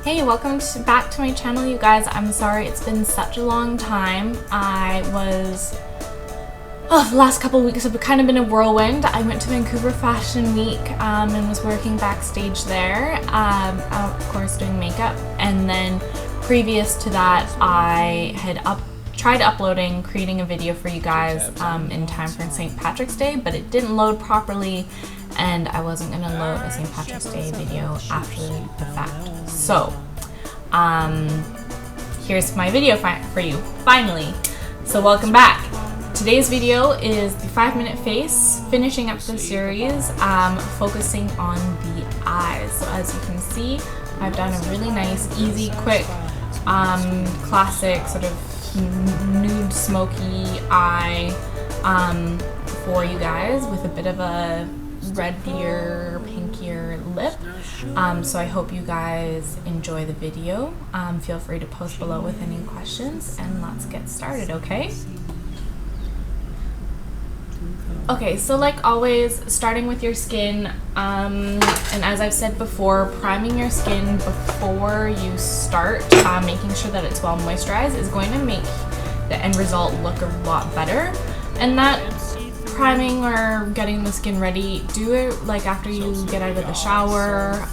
Hey, welcome back to my channel, you guys. I'm sorry it's been such a long time. The last couple of weeks have kind of been a whirlwind. I went to Vancouver Fashion Week and was working backstage there, of course doing makeup. And then previous to that, I had tried creating a video for you guys in time for St. Patrick's Day, but it didn't load properly and I wasn't going to load a St. Patrick's Day video after the fact. So, here's my video for you, finally. So welcome back. Today's video is the 5-minute face, finishing up the series, focusing on the eyes. So as you can see, I've done a really nice, easy, quick, classic sort of nude smoky eye for you guys with a bit of a reddier, pinkier lip. So I hope you guys enjoy the video. Feel free to post below with any questions and let's get started, okay? Okay, so like always, starting with your skin, and as I've said before, priming your skin before you start, making sure that it's well moisturized is going to make the end result look a lot better. And that priming or getting the skin ready, do it like after you get out of the shower,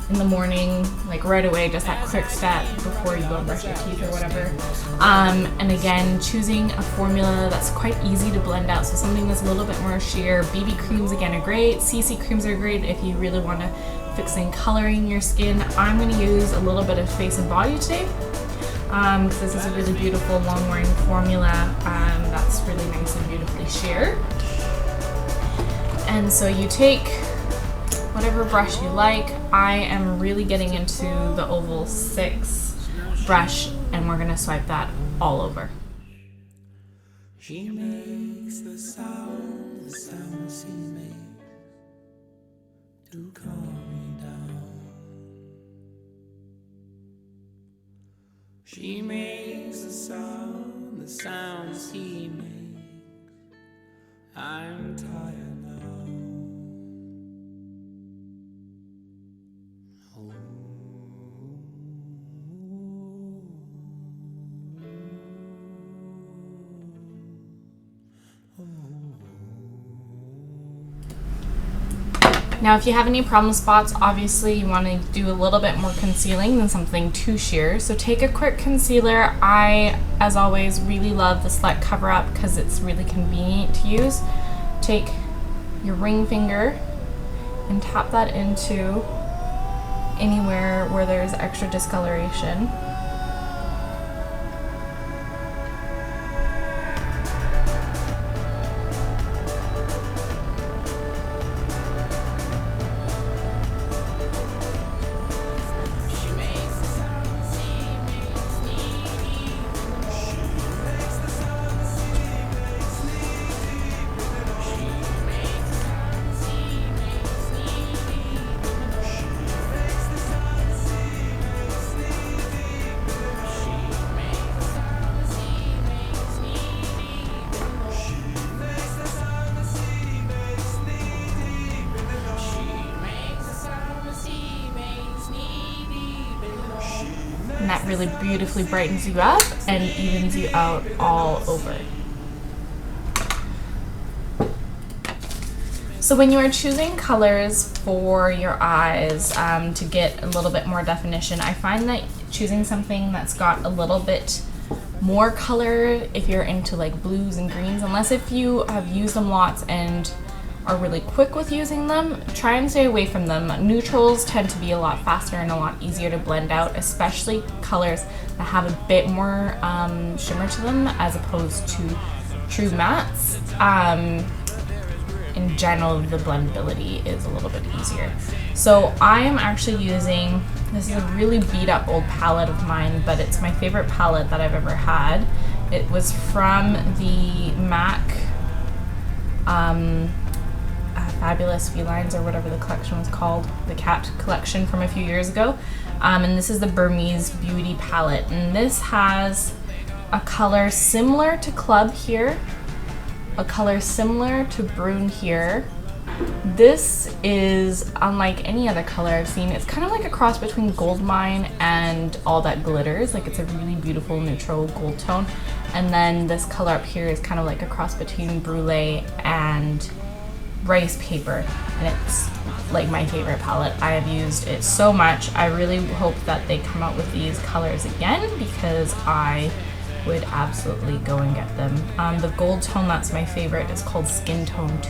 in the morning, like right away, just that quick step before you go and brush your teeth or whatever. And again, choosing a formula that's quite easy to blend out, so something that's a little bit more sheer. BB creams again are great, CC creams are great if you really want to fix in coloring your skin. I'm going to use a little bit of Face and Body today, because this is a really beautiful long wearing formula that's really nice and beautifully sheer. And so you take whatever brush you like. I am really getting into the Oval 6 brush and we're gonna swipe that all over. She makes the sound she makes to calm me down. She makes the sound she makes. I'm tired now. Now if you have any problem spots, obviously you want to do a little bit more concealing than something too sheer. So take a quick concealer. I, as always, really love the Select Cover Up because it's really convenient to use. Take your ring finger and tap that into anywhere where there's extra discoloration. And that really beautifully brightens you up and evens you out all over. So when you are choosing colors for your eyes to get a little bit more definition, I find that choosing something that's got a little bit more color, if you're into like blues and greens, unless if you have used them lots and are really quick with using them, try and stay away from them. Neutrals tend to be a lot faster and a lot easier to blend out, especially colors that have a bit more shimmer to them as opposed to true mattes. In general, the blendability is a little bit easier. So I am actually using, this is a really beat up old palette of mine, but it's my favorite palette that I've ever had. It was from the MAC Fabulous Felines, or whatever the collection was called, the cat collection from a few years ago. And this is the Burmese Beauty palette, and this has a color similar to Club here, a color similar to Brune here, This is unlike any other color I've seen. It's kind of like a cross between Goldmine and All That Glitters. Like, it's a really beautiful neutral gold tone. And then this color up here is kind of like a cross between Brulee and Rice Paper. And it's like my favorite palette. I have used it so much. I really hope that they come out with these colors again because I would absolutely go and get them. The gold tone that's my favorite is called Skin Tone 2.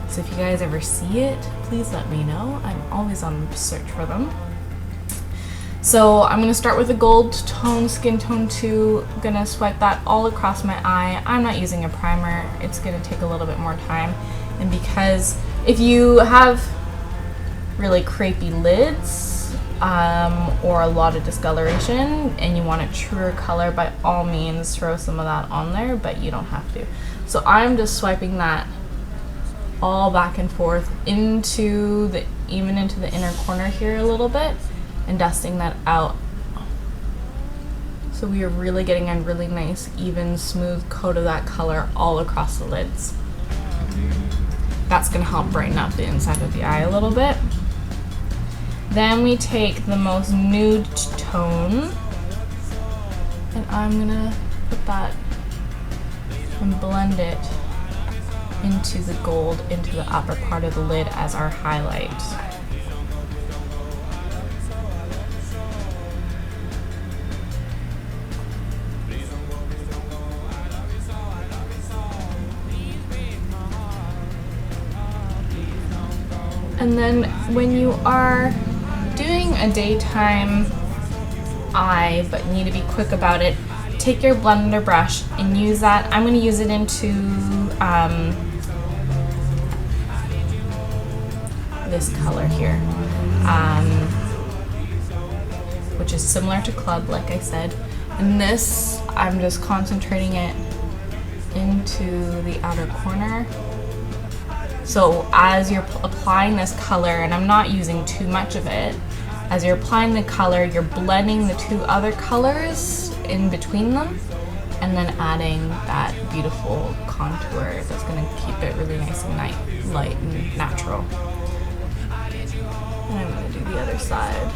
So if you guys ever see it, please let me know. I'm always on the search for them. So I'm gonna start with the gold tone, Skin Tone 2. I'm gonna swipe that all across my eye. I'm not using a primer. It's gonna take a little bit more time. And because if you have really crepey lids, or a lot of discoloration and you want a truer color, by all means throw some of that on there, but you don't have to. So I'm just swiping that all back and forth into the, even into the inner corner here a little bit, and dusting that out. So we are really getting a really nice, even, smooth coat of that color all across the lids. That's gonna help brighten up the inside of the eye a little bit. Then we take the most nude tone, and I'm gonna put that and blend it into the gold, into the upper part of the lid as our highlight. And then when you are doing a daytime eye but need to be quick about it, take your blender brush and use that. I'm going to use it into this color here, which is similar to Club, like I said. And this, I'm just concentrating it into the outer corner. So as you're applying this color, and I'm not using too much of it, as you're applying the color, you're blending the two other colors in between them, and then adding that beautiful contour that's going to keep it really nice and light and natural. And I'm going to do the other side.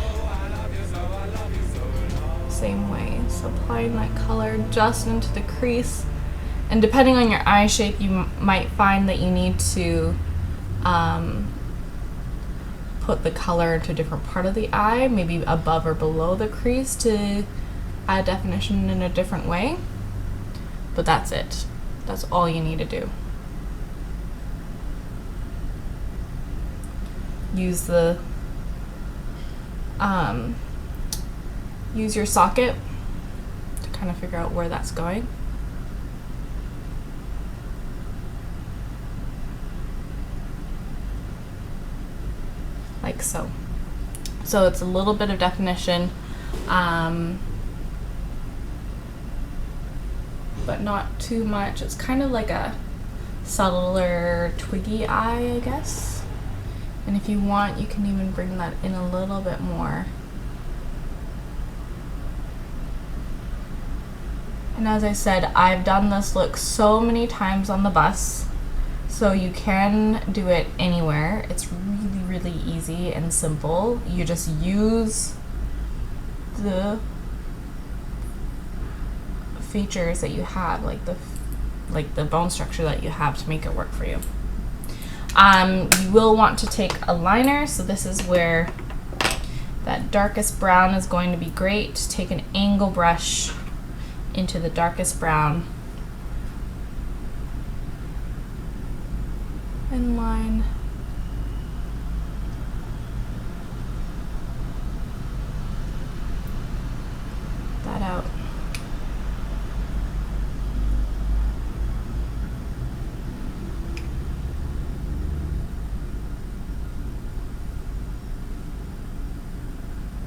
Same way. So applying that color just into the crease. And depending on your eye shape, you might find that you need to put the color to a different part of the eye, maybe above or below the crease to add definition in a different way. But that's it. That's all you need to do. Use the use your socket to kind of figure out where that's going. Like so. So it's a little bit of definition, but not too much. It's kind of like a subtler twiggy eye, I guess. And if you want, you can even bring that in a little bit more. And as I said, I've done this look so many times on the bus, so you can do it anywhere. It's really easy and simple. You just use the features that you have, like the bone structure that you have, to make it work for you. You will want to take a liner, so this is where that darkest brown is going to be great. Take an angle brush into the darkest brown and line that out.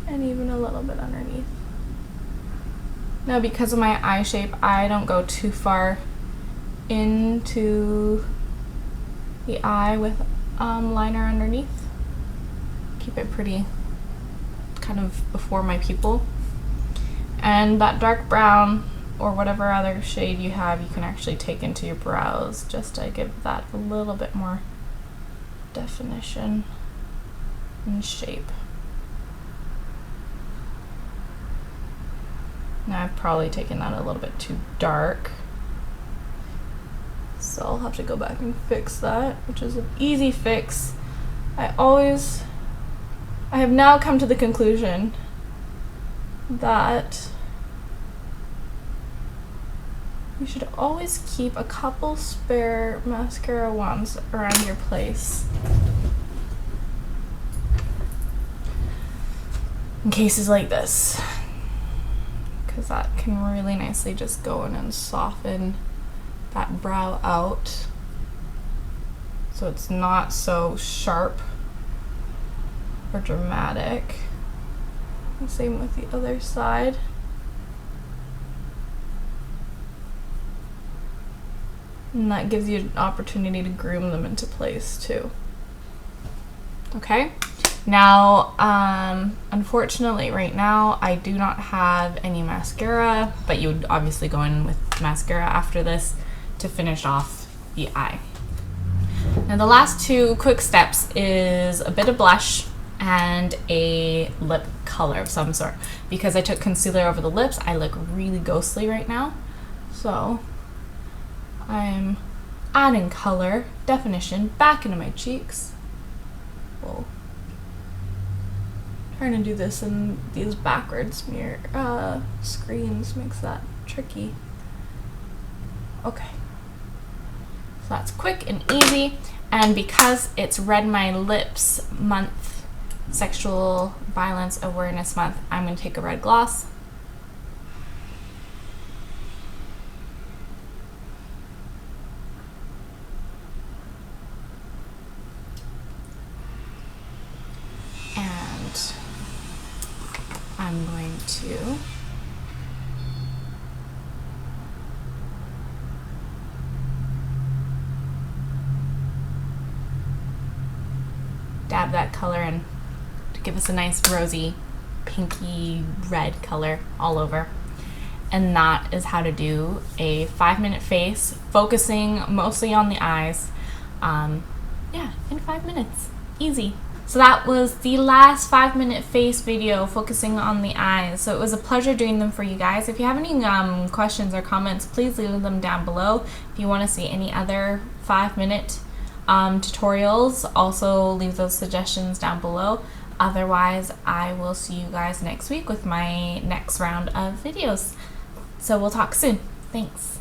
And even a little bit underneath. Now, because of my eye shape, I don't go too far into the eye with liner underneath. Keep it pretty kind of before my pupil. And that dark brown or whatever other shade you have, you can actually take into your brows just to give that a little bit more definition and shape. Now I've probably taken that a little bit too dark, so I'll have to go back and fix that, which is an easy fix. I have now come to the conclusion that you should always keep a couple spare mascara wands around your place in cases like this, because that can really nicely just go in and soften that brow out so it's not so sharp or dramatic. And same with the other side. And that gives you an opportunity to groom them into place too. Okay, now unfortunately right now I do not have any mascara, but you would obviously go in with mascara after this to finish off the eye. Now the last two quick steps is a bit of blush and a lip color of some sort. Because I took concealer over the lips, I look really ghostly right now, so I'm adding color, definition, back into my cheeks. Whoa. Trying to do this in these backwards mirror screens makes that tricky. Okay. So that's quick and easy, and because it's Red My Lips month, Sexual Violence Awareness Month, I'm going to take a red gloss. And I'm going to dab that color in to give us a nice rosy, pinky red color all over. And that is how to do a 5-minute face, focusing mostly on the eyes. Yeah, in 5 minutes. Easy. So that was the last 5-minute face video focusing on the eyes. So it was a pleasure doing them for you guys. If you have any questions or comments, please leave them down below. If you want to see any other 5-minute tutorials, also leave those suggestions down below. Otherwise, I will see you guys next week with my next round of videos. So we'll talk soon. Thanks.